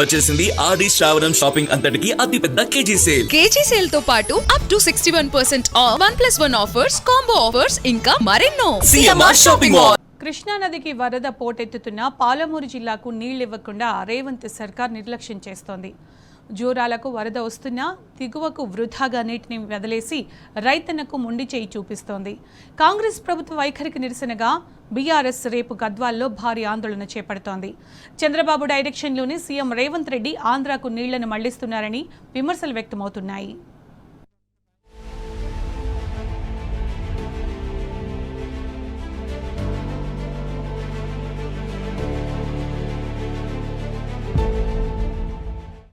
వచ్చేసింది ఆది శ్రావణం షాపింగ్ అంతటికి అతిపెద్ద కేజీ సేల్. కేజీ సేల్ తో పాటు up to 61% off 1+1 offers, combo offers ఇంకా మరెన్నో. CMR shopping mall. కృష్ణానదికి వరద పోటెత్తుతున్న పాలమూరు జిల్లాకు నీళ్లివ్వకుండా రేవంత్ సర్కార్ నిర్లక్ష్యం చేస్తోంది. జూరాలకు వరద వస్తున్నా దిగువకు వృధాగా నీటిని వదిలేసి రైతన్నకు మొండి చేయి చూపిస్తోంది. కాంగ్రెస్ ప్రభుత్వ వైఖరికి నిరసనగా బీఆర్ఎస్ రేపు గద్వాల్లో భారీ ఆందోళన చేపడుతోంది. చంద్రబాబు డైరెక్షన్లోనే సీఎం రేవంత్ రెడ్డి ఆంధ్రాకు నీళ్లను మళ్లిస్తున్నారని విమర్శలు వ్యక్తమవుతున్నాయి.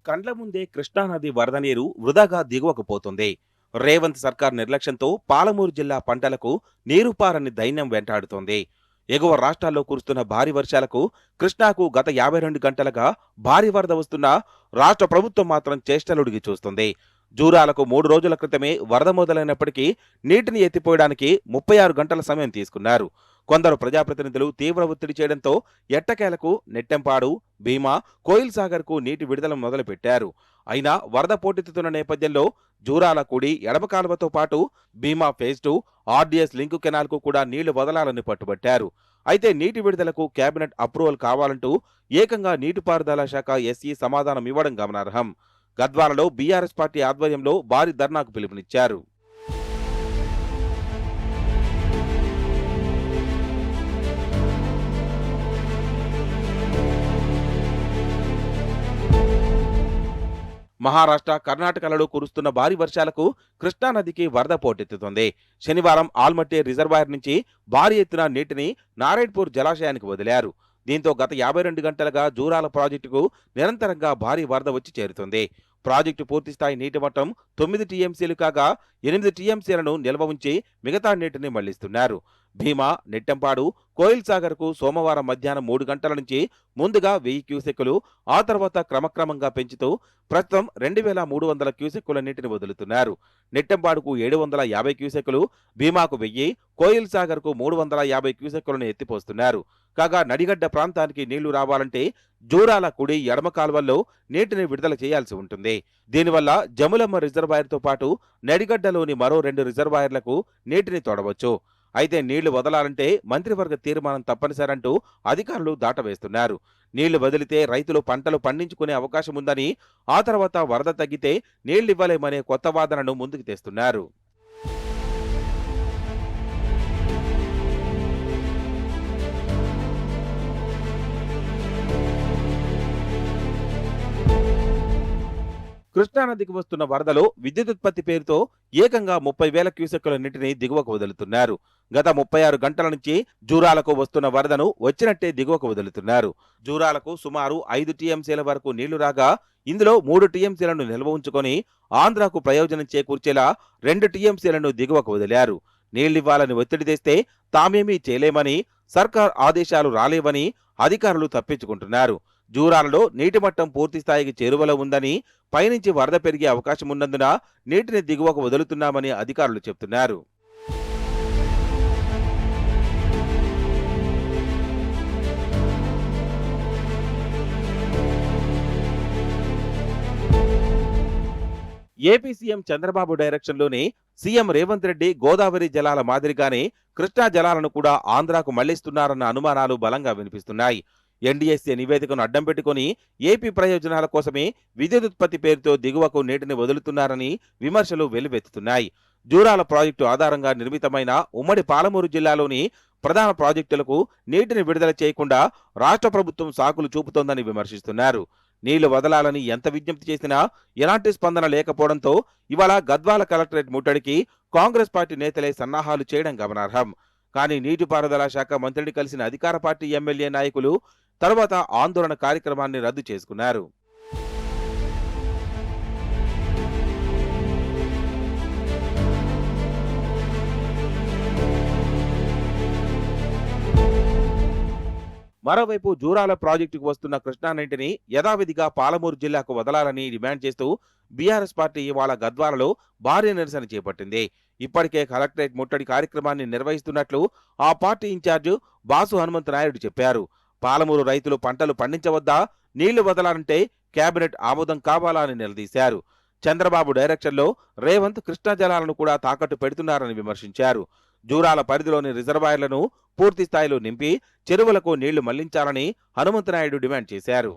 కండ్ల ముందే కృష్ణానది వరద నీరు వృధాగా దిగువకు పోతుంది. రేవంత్ సర్కార్ నిర్లక్ష్యంతో పాలమూరు జిల్లా పంటలకు నీరుపారని దైన్యం వెంటాడుతోంది. ఎగువ రాష్ట్రాల్లో కురుస్తున్న భారీ వర్షాలకు కృష్ణాకు గత 52 గంటలుగా భారీ వరద వస్తున్నా రాష్ట్ర ప్రభుత్వం మాత్రం చేష్టలుడిగి చూస్తుంది. జూరాలకు 3 రోజుల క్రితమే వరద మొదలైనప్పటికీ నీటిని ఎత్తిపోయడానికి 36 గంటల సమయం తీసుకున్నారు. కొందరు ప్రజాప్రతినిధులు తీవ్ర ఒత్తిడి చేయడంతో ఎట్టకేలకు నెట్టెంపాడు, భీమా, కోయిల్ సాగర్కు నీటి విడుదల మొదలుపెట్టారు. అయినా వరద పోటెత్తుతున్న నేపథ్యంలో జూరాల కుడి ఎడమ కాలువతో పాటు భీమా ఫేజ్ 2 ఆర్డీఎస్ లింకు కెనాల్కు కూడా నీళ్లు వదలాలని పట్టుబట్టారు. అయితే నీటి విడుదలకు కేబినెట్ అప్రూవల్ కావాలంటూ ఏకంగా నీటిపారుదల శాఖ ఎస్ఈ సమాధానం ఇవ్వడం గమనార్హం. గద్వాలలో బీఆర్ఎస్ పార్టీ ఆధ్వర్యంలో భారీ ధర్నాకు పిలుపునిచ్చారు. మహారాష్ట్ర, కర్ణాటకలలో కురుస్తున్న భారీ వర్షాలకు కృష్ణానదికి వరద పోటెత్తుతోంది. శనివారం ఆల్మట్టి రిజర్వాయర్ నుంచి భారీ ఎత్తున నీటిని నారాయణపూర్ జలాశయానికి వదిలారు. దీంతో గత 52 గంటలుగా జూరాల ప్రాజెక్టుకు నిరంతరంగా భారీ వరద వచ్చి చేరుతుంది. ప్రాజెక్టు పూర్తిస్థాయి నీటి మట్టం 9 టీఎంసీలు కాగా 8 టీఎంసీలను నిల్వ ఉంచి మిగతా నీటిని మళ్లిస్తున్నారు. భీమా, నెట్టెంపాడు, కోయిల్ సాగర్కు సోమవారం మధ్యాహ్నం 3 గంటల నుంచి ముందుగా 1000 క్యూసెక్కులు, ఆ తర్వాత క్రమక్రమంగా పెంచుతూ ప్రస్తుతం 2300 క్యూసెక్కుల నీటిని వదులుతున్నారు. నెట్టెంపాడుకు 750 క్యూసెక్కులు, భీమాకు 1000, కోయిల్ సాగర్కు 350 క్యూసెక్కులను ఎత్తిపోస్తున్నారు. కాగా నడిగడ్డ ప్రాంతానికి నీళ్లు రావాలంటే జూరాల కుడి ఎడమ కాల్వల్లో నీటిని విడుదల చేయాల్సి ఉంటుంది. దీనివల్ల జములమ్మ రిజర్వాయర్తో పాటు నడిగడ్డలోని మరో 2 రిజర్వాయర్లకు నీటిని తోడవచ్చు. అయితే నీళ్లు వదలాలంటే మంత్రివర్గ తీర్మానం తప్పనిసరంటూ అధికారులు దాటవేస్తున్నారు. నీళ్లు వదిలితే రైతులు పంటలు పండించుకునే అవకాశం ఉందని, ఆ తర్వాత వరద తగ్గితే నీళ్లివ్వలేమనే కొత్త వాదనను ముందుకు తెస్తున్నారు. కృష్ణానదికి వస్తున్న వరదలో విద్యుదుత్పత్తి పేరుతో ఏకంగా 30,000 క్యూసెక్కుల నీటిని దిగువకు వదులుతున్నారు. గత 36 గంటల నుంచి జూరాలకు వస్తున్న వరదను వచ్చినట్టే దిగువకు వదులుతున్నారు. జూరాలకు సుమారు 5 టీఎంసీల వరకు నీళ్లు రాగా ఇందులో 3 టీఎంసీలను నిల్వ ఉంచుకొని ఆంధ్రాకు ప్రయోజనం చేకూర్చేలా 2 టీఎంసీలను దిగువకు వదిలారు. నీళ్లివ్వాలని ఒత్తిడి తెస్తే తామేమీ చేయలేమని, సర్కార్ ఆదేశాలు రాలేవని అధికారులు తప్పించుకుంటున్నారు. జూరాలలో నీటి మట్టం పూర్తి స్థాయికి చేరువలో ఉందని, పైనుంచి వరద పెరిగే అవకాశం ఉన్నందున నీటిని దిగువకు వదులుతున్నామని అధికారులు చెబుతున్నారు. ఏపీ సీఎం చంద్రబాబు డైరెక్షన్లోనే సీఎం రేవంత్ రెడ్డి గోదావరి జలాల మాదిరిగానే కృష్ణా జలాలను కూడా ఆంధ్రాకు మళ్లిస్తున్నారన్న అనుమానాలు బలంగా వినిపిస్తున్నాయి. ఎన్డీఎస్ఏ నివేదికను అడ్డం పెట్టుకుని ఏపీ ప్రయోజనాల కోసమే విద్యుదుత్పత్తి పేరుతో దిగువకు నీటిని వదులుతున్నారని విమర్శలు వెల్లువెత్తుతున్నాయి. జూరాల ప్రాజెక్టు ఆధారంగా నిర్మితమైన ఉమ్మడి పాలమూరు జిల్లాలోని ప్రధాన ప్రాజెక్టులకు నీటిని విడుదల చేయకుండా రాష్ట్ర ప్రభుత్వం సాకులు చూపుతోందని విమర్శిస్తున్నారు. నీళ్లు వదలాలని ఎంత విజ్ఞప్తి చేసినా ఎలాంటి స్పందన లేకపోవడంతో ఇవాళ గద్వాల కలెక్టరేట్ ముట్టడికి కాంగ్రెస్ పార్టీ నేతలే సన్నాహాలు చేయడం గమనార్హం. కానీ నీటిపారుదల శాఖ మంత్రిని కలిసిన అధికార పార్టీ ఎమ్మెల్యే నాయకులు తర్వాత ఆందోళన కార్యక్రమాన్ని రద్దు చేసుకున్నారు. మరోవైపు జూరాల ప్రాజెక్టుకు వస్తున్న కృష్ణానదిని యథావిధిగా పాలమూరు జిల్లాకు వదలాలని డిమాండ్ చేస్తూ బీఆర్ఎస్ పార్టీ ఇవాళ గద్వాలలో భారీ నిరసన చేపట్టింది. ఇప్పటికే కలెక్టరేట్ ముట్టడి కార్యక్రమాన్ని నిర్వహిస్తున్నట్లు ఆ పార్టీ ఇన్ఛార్జ్ బాసు హనుమంతనాయుడు చెప్పారు. పాలమూరు రైతులు పంటలు పండించవద్దా, నీళ్లు వదలాలంటే కేబినెట్ ఆమోదం కావాలా అని నిలదీశారు. చంద్రబాబు డైరెక్షన్లో రేవంత్ కృష్ణా జలాలను కూడా తాకట్టు పెడుతున్నారని విమర్శించారు. జూరాల పరిధిలోని రిజర్వాయర్లను పూర్తి స్థాయిలో నింపి చెరువులకు నీళ్లు మళ్లించాలని హనుమంతనాయుడు డిమాండ్ చేశారు.